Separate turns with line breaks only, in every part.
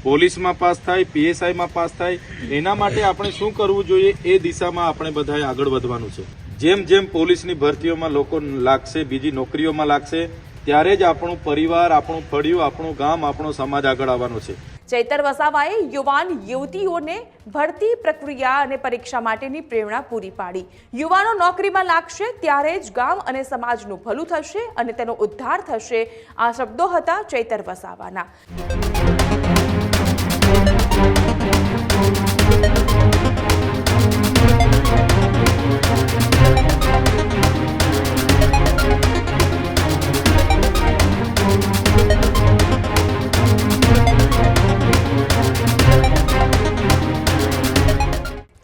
પોલીસમાં પાસ થાય, પીએસઆઈમાં પાસ થાય, એના માટે આપણે શું કરવું જોઈએ એ દિશામાં આપણે બધાએ આગળ વધવાનું છે. જેમ જેમ પોલીસની ભરતીઓમાં લોકો લાગશે, બીજી નોકરીઓમાં લાગશે, ત્યારે જ આપણું પરિવાર, આપણું ફળિયું, આપણું ગામ, આપણો સમાજ આગળ આવવાનો છે.
ચૈતર વસાવાએ યુવાન યુવતીઓને ભરતી પ્રક્રિયા અને પરીક્ષા માટેની પ્રેરણા પૂરી પાડી. યુવાનો નોકરીમાં લાગશે ત્યારે જ ગામ અને સમાજનું ભલું થશે અને તેનો ઉદ્ધાર થશે. આ શબ્દો હતા ચૈતર વસાવાના.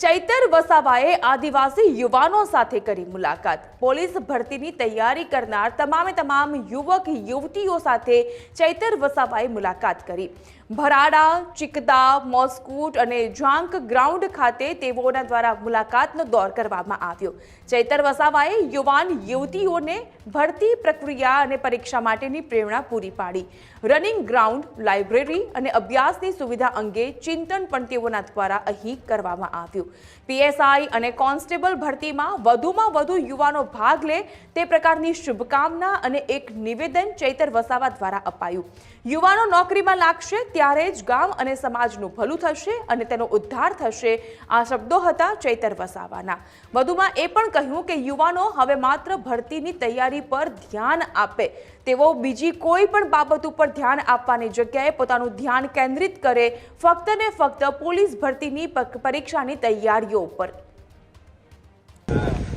ચૈતર વસાવાએ આદિવાસી યુવાનો સાથે કરી મુલાકાત. પોલીસ ભરતીની તૈયારી કરનાર તમામ યુવક યુવતીઓ સાથે ચૈતર વસાવાએ મુલાકાત કરી. ભરાડા, ચિકદા, મોસ્કૂટ અને ઝાંક ગ્રાઉન્ડ ખાતે તેઓના દ્વારા મુલાકાતનો દોર કરવામાં આવ્યો. ચૈતર વસાવાએ યુવાન યુવતીઓને ભરતી પ્રક્રિયા અને પરીક્ષા માટેની પ્રેરણા પૂરી પાડી. રનિંગ ગ્રાઉન્ડ, લાઇબ્રેરી અને અભ્યાસની સુવિધા અંગે ચિંતન પણ તેઓના દ્વારા અહીં કરવામાં આવ્યું. પીએસઆઈ અને કોન્સ્ટેબલ ભરતીમાં વધુમાં વધુ યુવાનો ભાગ લે તે પ્રકારની શુભકામના અને એક નિવેદન ચૈતર વસાવા દ્વારા અપાયું. યુવાનો નોકરીમાં લાગશે ત્યારે જ ગામ અને સમાજનું ભલું થશે અને તેનો ઉદ્ધાર થશે. આ શબ્દો હતા ચૈતર વસાવાના. વધુમાં એ પણ કહ્યું કે યુવાનો હવે માત્ર ભરતીની તૈયારી પર ધ્યાન આપે, તેઓ બીજી કોઈ પણ બાબત ઉપર ધ્યાન આપવાની જગ્યાએ પોતાનું ધ્યાન કેન્દ્રિત કરે ફક્ત ને ફક્ત પોલીસ ભરતીની પરીક્ષાની તૈયારીઓ ઉપર.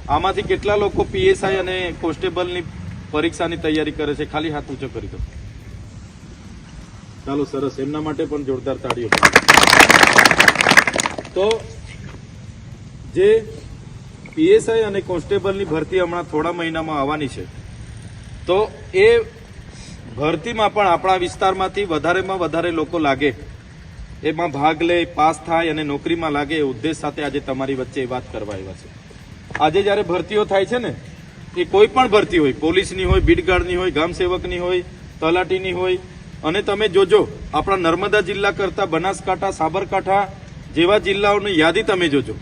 આમાંથી કેટલા લોકો પીએસઆઈ અને કોન્સ્ટેબલની પરીક્ષાની તૈયારી કરે છે? ખાલી હાથ ઊંચો કરી દો. ચાલો, સરસ. એમના માટે પણ જોરદાર તાળીઓ. તો જે પીએસઆઈ અને કોન્સ્ટેબલની ભરતી હમણાં થોડા મહિનામાં આવવાની છે, તો એ ભરતીમાં પણ આપણા વિસ્તારમાંથી વધારેમાં વધારે લોકો લાગે, એમાં ભાગ લે, પાસ થાય અને નોકરીમાં લાગે, એ ઉદ્દેશ સાથે આજે તમારી વચ્ચે વાત કરવા આવ્યા છે. આજે જ્યારે ભરતીઓ થાય છે ને, એ કોઈ પણ ભરતી હોય, પોલીસની હોય, બીટગાર્ડની હોય, ગામ સેવકની હોય, તલાટીની હોય, અને તમે જોજો આપણા નર્મદા જિલ્લા કરતા બનાસકાંઠા, સાબરકાંઠા જેવા જિલ્લાઓની યાદી તમે જોજો.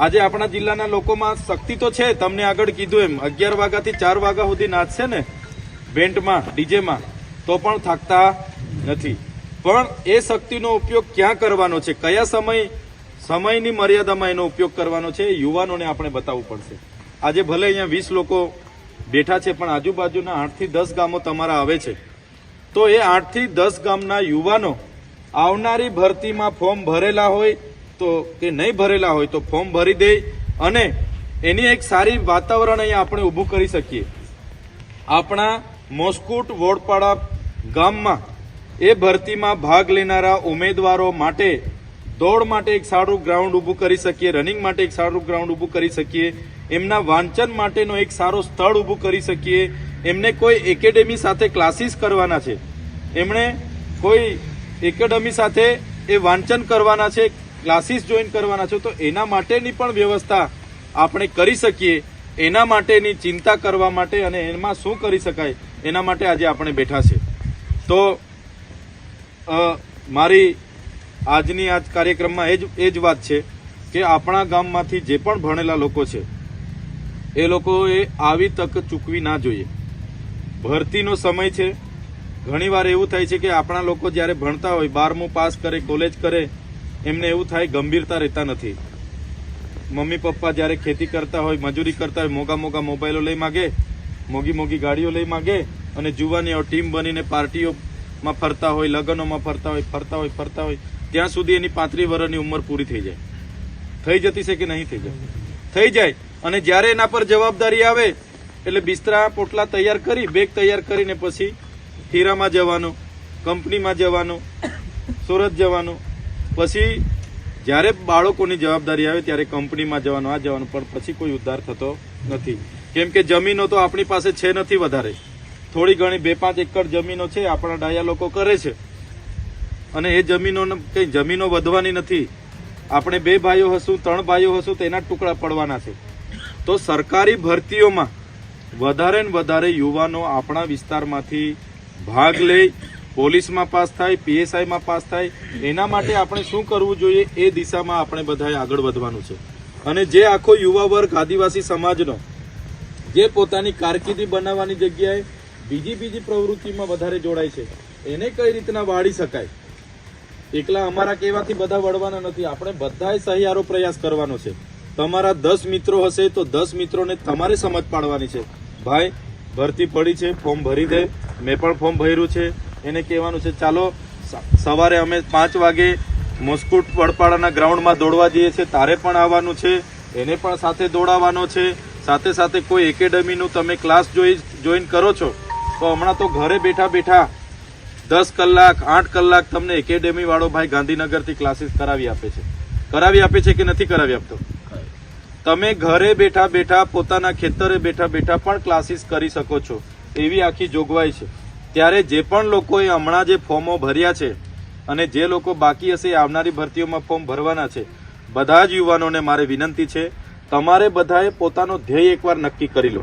આજે આપણા જિલ્લાના લોકોમાં શક્તિ તો છે, તમને આગળ કીધું એમ 11 વાગ્યાથી 4 વાગ્યા સુધી નાચશે ને બેન્ડમાં, ડીજેમાં, તો પણ થાકતા નથી. પણ એ શક્તિનો ઉપયોગ ક્યાં કરવાનો છે, કયા સમયની મર્યાદામાં એનો ઉપયોગ કરવાનો છે, એ યુવાનોને આપણે બતાવવું પડશે. આજે ભલે અહીંયા 20 લોકો બેઠા છે, પણ આજુબાજુના 8 થી 10 ગામો તમારા આવે છે, તો એ 8 થી 10 ગામના યુવાનો આવનારી ભરતીમાં ફોર્મ ભરેલા હોય તો કે નહીં ભરેલા હોય તો ફોર્મ ભરી દે અને એની એક સારી વાતાવરણ અહીંયા આપણે ઊભું કરી શકીએ. આપણા મોસ્કૂટ વોડપાડા ગામમાં એ ભરતીમાં ભાગ લેનારા ઉમેદવારો માટે દોડ માટે એક સારું ગ્રાઉન્ડ ઊભું કરી શકીએ, રનિંગ માટે એક સારું ગ્રાઉન્ડ ઊભું કરી શકીએ, એમના વાંચન માટેનો એક સારો સ્થળ ઊભું કરી શકીએ. એમને કોઈ એકેડેમી સાથે ક્લાસીસ કરવાના છે, એમણે કોઈ એકેડેમી સાથે એ વાંચન કરવાના છે, ક્લાસીસ જોઈન કરવાના છે, તો એના માટેની પણ વ્યવસ્થા આપણે કરી શકીએ. એના માટેની ચિંતા કરવા માટે અને એમાં શું કરી શકાય એના માટે આજે આપણે બેઠા છે. તો મારી આજની આ કાર્યક્રમમાં એ જ વાત છે કે આપણા ગામમાંથી જે પણ ભણેલા લોકો છે એ લોકોએ આવી તક ચૂકવી ના જોઈએ. ભરતીનો સમય છે. ઘણીવાર એવું થાય છે કે આપણા લોકો જ્યારે ભણતા હોય, 12મું પાસ કરે, કોલેજ કરે, એમને એવું થાય ગંભીરતા રહેતા નથી. મમ્મી પપ્પા જ્યારે ખેતી કરતા હોય, મજૂરી કરતા હોય, મોગા મોગા મોબાઈલો લઈ માગે, મોગી મોગી ગાડીઓ લઈ માગે અને જુવાનીઓ ટીમ બનીને પાર્ટીઓમાં ફરતા હોય, લગ્નોમાં ફરતા હોય ત્યાં સુધી એની 35 વર્ષની ઉંમર પૂરી થઈ જાય. થઈ જતી છે કે નહીં થઈ જાય? થઈ જાય. અને જ્યારે એના પર જવાબદારી આવે એટલે બિસ્તરા પોટલા તૈયાર કરી, બેગ તૈયાર કરીને પછી હીરામાં જવાનું, કંપનીમાં જવાનું, સુરત જવાનું. પછી જ્યારે બાળકોની જવાબદારી આવે ત્યારે કંપનીમાં જવાનું, આ જવાનું, પણ પછી કોઈ ઉદ્ધાર થતો નથી. કેમ કે જમીનો તો આપણી પાસે છે નથી વધારે, થોડી ઘણી 2-5 એકર જમીનો છે, આપણા ડાયા લોકો કરે છે, અને એ જમીનો વધવાની નથી. આપણે 2 ભાઈઓ હશું, 3 ભાઈઓ હશું તો એના ટુકડા પડવાના છે. તો સરકારી ભરતીઓમાં વધારે ને વધારે યુવાનો આપણા વિસ્તારમાંથી ભાગ લે, પોલીસમાં પાસ થાય, પીએસઆઈમાં પાસ થાય. એના માટે આપણે શું કરવું જોઈએ એ દિશામાં આપણે બધાએ આગળ વધવાનું છે. અને જે આખો યુવા વર્ગ આદિવાસી સમાજનો જે પોતાની કારકિર્દી બનાવવાની જગ્યાએ બીજી પ્રવૃત્તિમાં વધારે જોડાય છે, એને કઈ રીતના વાળી શકાય. એકલા અમારા કહેવાથી બધા વળવાના નથી, આપણે બધાએ સહિયારો પ્રયાસ કરવાનો છે. તમારા 10 મિત્રો હશે તો 10 મિત્રોને તમારે સમજ પાડવાની છે. ભાઈ ભરતી પડી છે, ફોર્મ ભરી દે. મેં પણ ફોર્મ ભર્યું છે. એને કહેવાનું છે ચાલો સવારે અમે 5 વાગે મોસ્કુટ વડપાડાના ગ્રાઉન્ડમાં દોડવા જઈએ છીએ, તારે પણ આવવાનું છે, એને પણ સાથે દોડાવવાનો છે. સાથે સાથે કોઈ એકેડમીનું તમે ક્લાસ જોઈન કરો છો તો હમણાં તો ઘરે બેઠા 10 કલાક 8 કલાક તમને એકેડેમી વાળો ભાઈ ગાંધીનગરથી ક્લાસીસ કરાવી આપે છે કે નથી કરાવી આપતો? તમે ઘરે બેઠા પોતાના ખેતરે બેઠા પણ ક્લાસીસ કરી શકો છો, એવી આખી જોગવાઈ છે. ત્યારે જે પણ લોકોએ હમણાં જે ફોર્મો ભર્યા છે અને જે લોકો બાકી હશે આવનારી ભરતીઓમાં ફોર્મ ભરવાના છે, બધા જ યુવાનોને મારે વિનંતી છે, તમારે બધાએ પોતાનો ધ્યેય એકવાર નક્કી કરી લો.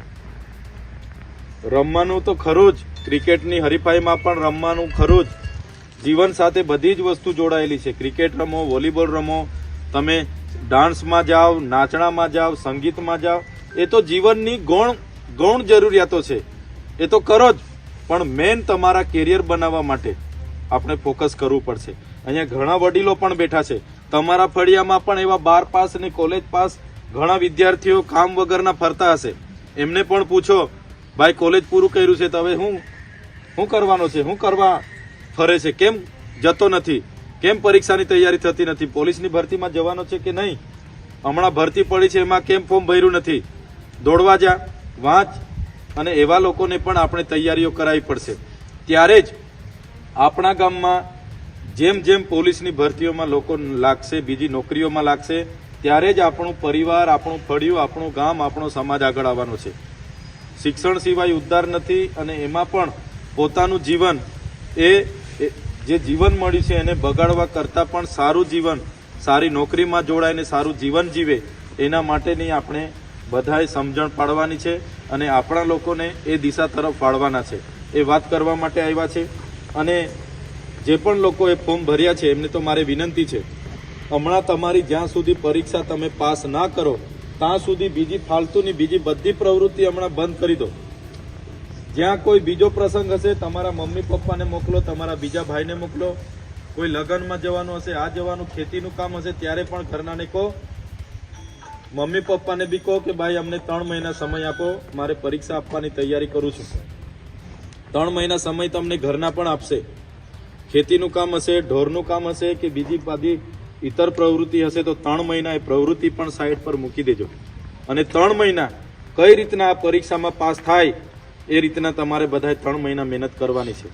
રમવાનું તો ખરું જ, ક્રિકેટની હરીફાઈમાં પણ રમવાનું ખરું જ. જીવન સાથે બધી જ વસ્તુ જોડાયેલી છે. ક્રિકેટ રમો, વોલીબોલ રમો, તમે ડાન્સમાં જાઓ, નાચણામાં જાઓ, સંગીતમાં જાઓ, એ તો જીવનની ગૌણ જરૂરિયાતો છે, એ તો કરો જ. પણ મેન તમારા કેરિયર બનાવવા માટે આપણે ફોકસ કરવું પડશે. અહીંયા ઘણા વડીલો પણ બેઠા છે. તમારા ફળિયામાં પણ એવા 12 પાસ અને કોલેજ પાસ ઘણા વિદ્યાર્થીઓ કામ વગરના ફરતા હશે. એમને પણ પૂછો, ભાઈ કોલેજ પૂરું કર્યું છે તો હવે શું કરવાનો છે, શું કરવા ફરે છે, કેમ જતો નથી, કેમ પરીક્ષાની તૈયારી થતી નથી, પોલીસની ભરતીમાં જવાનો છે કે નહીં, હમણાં ભરતી પડી છે એમાં કેમ ફોર્મ ભર્યું નથી, દોડવા જા, વાંચ. અને એવા લોકોને પણ આપણે તૈયારીઓ કરાવી પડશે. ત્યારે જ આપણા ગામમાં જેમ પોલીસની ભરતીઓમાં લોકો લાગશે, બીજી નોકરીઓમાં લાગશે, ત્યારે જ આપણું પરિવાર, આપણું ફળિયું, આપણું ગામ, આપણો સમાજ આગળ આવવાનો છે. શિક્ષણ સિવાય ઉદ્ધાર નથી. અને એમાં પણ પોતાનું જીવન એ જે જીવન મળ્યું છે એને બગાડવા કરતાં પણ સારું જીવન, સારી નોકરીમાં જોડાઈને સારું જીવન જીવે, એના માટેની આપણે બધાએ સમજણ પાડવાની છે અને આપણા લોકોને એ દિશા તરફ વાળવાના છે. એ વાત કરવા માટે આવ્યા છે. અને જે પણ લોકોએ ફોર્મ ભર્યા છે એમને તો મારે વિનંતી છે, હમણાં તમારી જ્યાં સુધી પરીક્ષા તમે પાસ ના કરો ત્યાં સુધી બીજી ફાલતુની બીજી બધી પ્રવૃત્તિ હમણાં બંધ કરી દો. જ્યાં કોઈ બીજો પ્રસંગ હશે, તમારા મમ્મી પપ્પાને મોકલો, તમારા બીજા ભાઈને મોકલો, કોઈ લગ્નમાં જવાનું હશે, આ જવાનું, ખેતીનું કામ હશે, ત્યારે પણ ઘરનાને કહો, મમ્મી પપ્પાને બી કહો કે ભાઈ અમને 3 મહિના સમય આપો, મારે પરીક્ષા આપવાની તૈયારી કરું છું. 3 મહિના સમય તમને ઘરના પણ આપશે. ખેતીનું કામ હશે, ઢોરનું કામ હશે કે બીજી બધી ઇતર પ્રવૃત્તિ હશે તો 3 મહિના એ પ્રવૃત્તિ પણ સાઈડ પર મૂકી દેજો. અને 3 મહિના કઈ રીતના આ પરીક્ષામાં પાસ થાય એ રીતના તમારે બધાએ 3 મહિના મહેનત કરવાની છે.